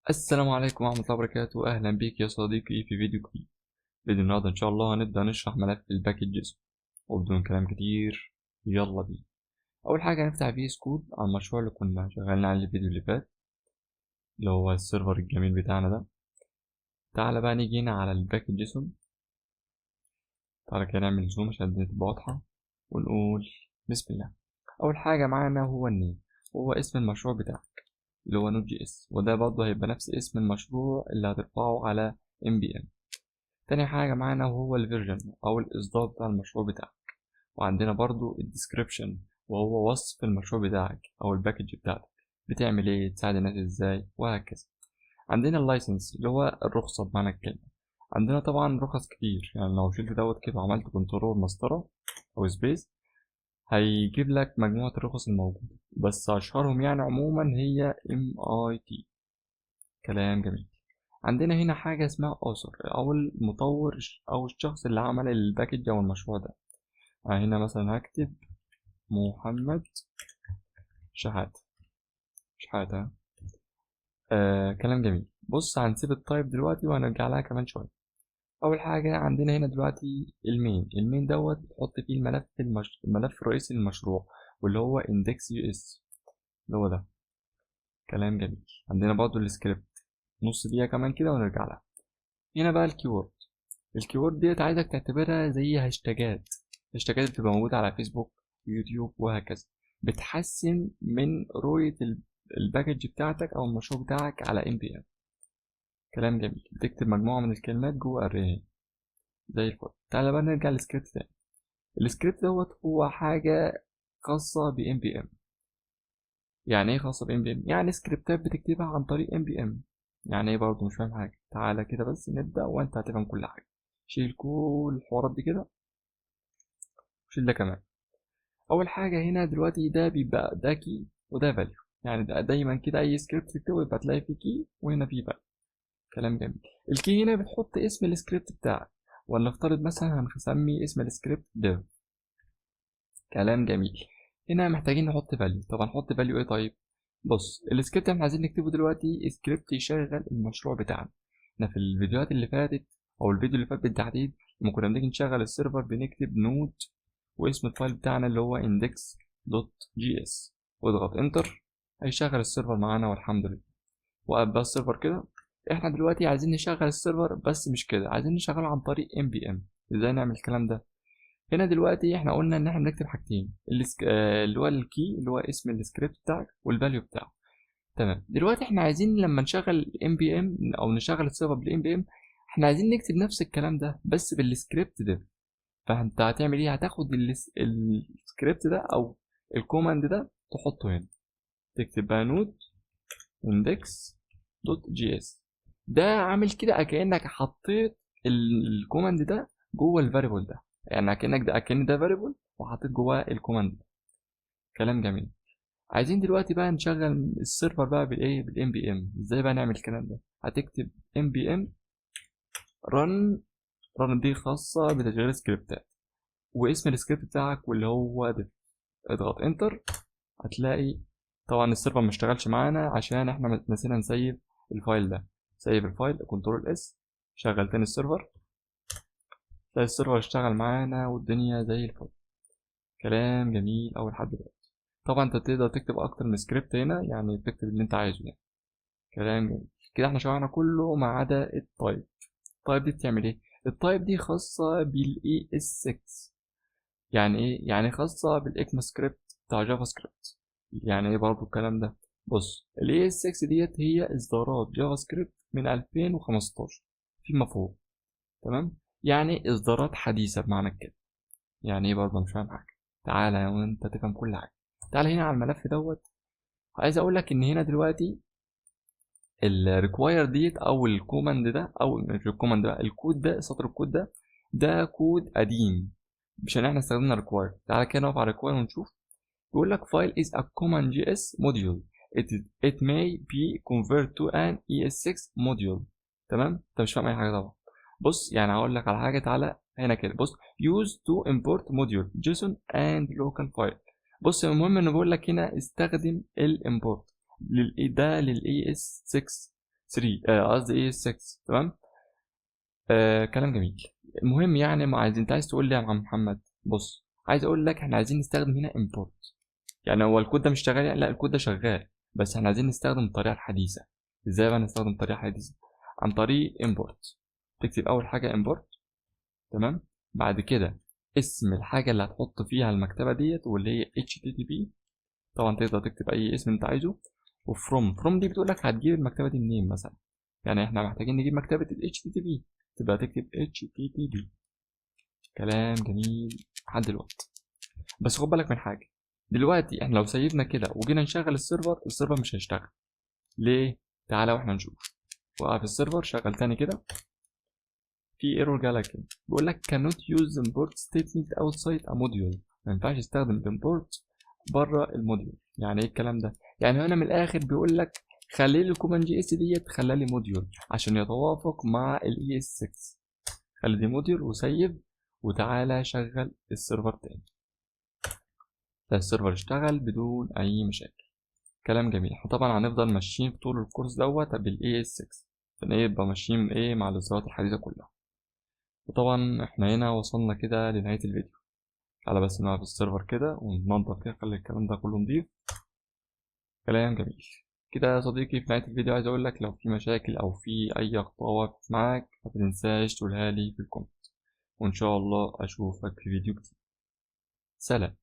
السلام عليكم ورحمة الله وبركاته. أهلا بيك يا صديقي في فيديو جديد. فيديو النهاردة إن شاء الله هنبدأ نشرح ملف الباكجز، وبدون كلام كتير يلا بينا. أول حاجة هنفتح VS كود على المشروع اللي كنا شغالين عليه الفيديو اللي فات، اللي هو السيرفر الجميل بتاعنا ده. تعالى بقى نيجي هنا على الباكجز، تعالى كده نعمل زوم عشان الدنيا تبقى واضحة ونقول بسم الله. أول حاجة معانا هو النيم، هو اسم المشروع بتاعك اللي هو Node.js، وده برضه هيبقى نفس اسم المشروع اللي هترفعه على NPM. تاني حاجة معانا وهو الفيرجن أو الإصدار بتاع المشروع بتاعك، وعندنا برضو الديسكريبشن وهو وصف المشروع بتاعك أو الباكج بتاعتك، بتعمل إيه، تساعد الناس إزاي، وهكذا. عندنا اللايسنس اللي هو الرخصة بمعنى الكلمة. عندنا طبعا رخص كتير، يعني لو شلت دوت كده وعملت كنترول مسطرة أو سبيس هيجيب لك مجموعة الرخص الموجودة، بس أشهرهم يعني عموما هي MIT. كلام جميل. عندنا هنا حاجة اسمها author أو المطور أو الشخص اللي عمل الباكج أو المشروع ده. هنا مثلا هكتب محمد شحاتة. شحاتة. كلام جميل. بص، هنسيب التايب دلوقتي وهنرجع لها كمان شوية. أول حاجة عندنا هنا دلوقتي المين دوت تحط فيه الملف الرئيسي للمشروع، واللي هو index.js اللي هو ده. كلام جميل. عندنا برضو السكريبت، نص دقيقة كمان كده ونرجع لها. هنا بقى الكيورد ديت عايزك تعتبرها زي هاشتاجات بتبقى موجودة على فيسبوك ويوتيوب وهكذا، بتحسن من رؤية الباكج بتاعتك أو المشروع بتاعك على NPM. كلام جميل. بتكتب مجموعة من الكلمات جوه array زي الفل. تعالى بقى نرجع للسكريبت تاني. السكريبت دوت هو حاجة خاصة ب NPM. يعني ايه خاصة ب NPM؟ يعني سكريبتات بتكتبها عن طريق NPM. يعني ايه برضه؟ مش فاهم حاجة. تعالى كده بس نبدأ وانت هتفهم كل حاجة. شيل كل الحوارات دي كده وشيل ده كمان. اول حاجه هنا دلوقتي ده بيبقى ده كي وده فاليو، يعني ده دايما كده اي سكريبت تكتبه يبقى تلاقي فيه كي وهنا فيه فاليو. كلام جميل. الكي هنا بتحط اسم السكريبت بتاعك، ولنفترض مثلا هنسمي اسم السكريبت div. كلام جميل. هنا محتاجين نحط فاليو. طب هنحط فاليو ايه طيب؟ بص، السكريبت احنا عايزين نكتبه دلوقتي سكريبت يشغل المشروع بتاعنا. احنا في الفيديوهات اللي فاتت او الفيديو اللي فات بالتحديد لما كنا بنيجي نشغل السيرفر بنكتب نود واسم الفايل بتاعنا اللي هو index.js، واضغط انتر هيشغل السيرفر معانا والحمد لله. وقف بقى السيرفر كده. احنا دلوقتي عايزين نشغل السيرفر، بس مش كده، عايزين نشغله عن طريق NPM. ازاي نعمل الكلام ده؟ هنا دلوقتي احنا قلنا ان احنا بنكتب حاجتين، اللي هو الكي اللي هو اسم السكريبت بتاعك والفاليو بتاعه. تمام. دلوقتي احنا عايزين لما نشغل NPM او نشغل السيرفر بالNPM، احنا عايزين نكتب نفس الكلام ده بس بالسكريبت ده. فانت هتعمل ايه؟ هتاخد السكريبت ده او الكوماند ده تحطه هنا، تكتب بقى نود index.js. ده عامل كده كأنك حطيت الكوماند ده جوه الفاريبل ده، يعني كأن ده فاريبل وحطيت جواه الكوماند ده. كلام جميل. عايزين دلوقتي بقى نشغل السيرفر بقى بالايه، بالام بي ام. ازاي بقى نعمل الكلام ده؟ هتكتب npm run دي خاصة بتشغيل السكريبتات، واسم السكريبت بتاعك واللي هو ده. اضغط انتر هتلاقي طبعا السيرفر مشتغلش معانا عشان احنا نسينا نسيب الفايل ده. سيب الفايل، كنترول اس، شغل تاني السيرفر، تلاقي السيرفر اشتغل معانا والدنيا زي الفل. كلام جميل أوي لحد دلوقتي. طبعا انت تقدر تكتب اكتر من سكريبت هنا، يعني تكتب اللي انت عايزه يعني. كلام جميل. كده احنا شرحنا كله ما عدا التايب. التايب دي بتعمل ايه؟ التايب دي خاصة بالاي اس 6. يعني ايه؟ يعني خاصة بالاكما سكريبت بتاع جافا سكريبت. يعني ايه برضه الكلام ده؟ بص، ال ES6 ديت هي اصدارات جافا سكريبت من 2015 فيما فوق. تمام؟ يعني اصدارات حديثة بمعنى كده. يعني ايه برضه؟ مش فاهم حاجة. تعالى وانت تفهم كل حاجة. تعالى هنا على الملف دوت. عايز اقول لك ان هنا دلوقتي الريكواير ديت او الكوماند ده، او مش الكوماند بقى، الكود ده، سطر الكود ده، ده كود قديم عشان احنا استخدمنا ريكواير. تعالى كده نقف على ريكواير ونشوف. بيقول لك file is a common JS module. It may be converted to an ES6 module. تمام؟ انت مش فاهم اي حاجه طبعا. بص، يعني هقول لك على حاجه. تعالى هنا كده. بص، use to import module JSON and local file. بص، المهم انه بيقول لك هنا استخدم الامبورت ده للاي اس 6 3 قصدي ايه 6. تمام. كلام جميل. المهم يعني ما عايز، انت عايز تقول لي يا عم محمد بص، عايز اقول لك احنا عايزين نستخدم هنا import. يعني هو الكود ده مش شغال يعني؟ لا الكود ده شغال، بس احنا عايزين نستخدم الطريقه الحديثه. ازاي بقى نستخدم الطريقه الحديثه؟ عن طريق import. تكتب اول حاجه import. تمام. بعد كده اسم الحاجه اللي هتحط فيها المكتبه ديت واللي هي http. طبعا تقدر تكتب اي اسم انت عايزه. وفروم دي بتقول لك هتجيب المكتبه دي منين مثلا. يعني احنا محتاجين نجيب مكتبه ال http، تبقى تكتب http. كلام جميل لحد دلوقتي. بس خد بالك من حاجه، دلوقتي احنا لو سيبنا كده وجينا نشغل السيرفر مش هيشتغل. ليه؟ تعالى واحنا نشوف. وقف السيرفر شغل تاني كده، في ايرور جالك كده بيقول لك cannot use import statement outside a module. ما ينفعش تستخدم import بره الموديول. يعني ايه الكلام ده؟ يعني هنا من الاخر بيقول لك خلي لي الكوماند جي اس ديت خلي لي موديول عشان يتوافق مع الاي اس 6. خلي دي موديول وسيف، وتعالى شغل السيرفر تاني. ده السيرفر اشتغل بدون اي مشاكل. كلام جميل. احنا طبعا هنفضل ماشيين في طول الكورس دوت بالاي اس 6 عشان ايه يبقى ماشيين ايه مع الاصدارات الحديثه كلها. وطبعا احنا هنا وصلنا كده لنهايه الفيديو. تعالى بس نقف السيرفر كده وننضف كده خلي الكلام ده كله نضيف. كلام جميل. كده يا صديقي في نهاية الفيديو عايز أقول لك لو في مشاكل أو في أي أخطاء وقفت معاك متنساش تقولها لي في الكومنت، وإن شاء الله أشوفك في فيديو جديد. سلام.